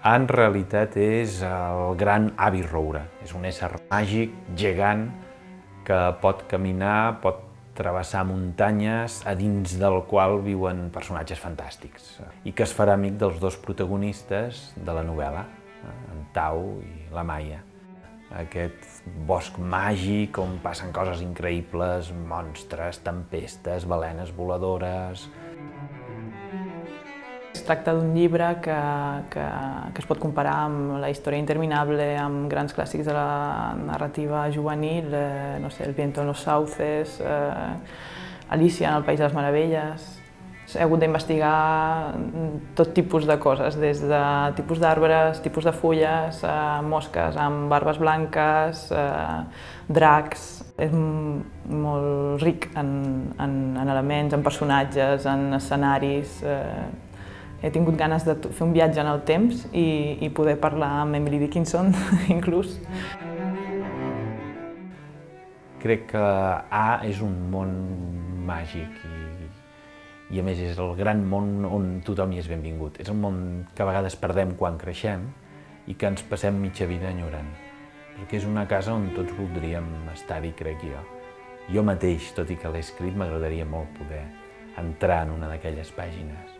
En realitat és el gran avi roure. És un ésser màgic, gegant, que pot caminar, pot travessar muntanyes, a dins del qual viuen personatges fantàstics, i que es farà amic dels dos protagonistes de la novel·la, en Tau i la Maia. Aquest bosc màgic on passen coses increïbles, monstres, tempestes, balenes voladores. Es tracta d'un llibre que es pot comparar amb La història interminable, amb grans clàssics de la narrativa juvenil, no sé, El viento en los sauces, Alicia en el País de les Meravelles. He hagut d'investigar tot tipus de coses, des de tipus d'arbres, tipus de fulles, mosques amb barbes blanques, dracs. És molt ric en elements, en personatges, en escenaris. He tingut ganes de fer un viatge en el temps i poder parlar amb Emily Dickinson, inclús. Crec que A és un món màgic i a més és el gran món on tothom hi és benvingut. És un món que a vegades perdem quan creixem i que ens passem mitja vida enyorant. Perquè és una casa on tots voldríem estar-hi, crec jo. Jo mateix, tot i que l'he escrit, m'agradaria molt poder entrar en una d'aquelles pàgines.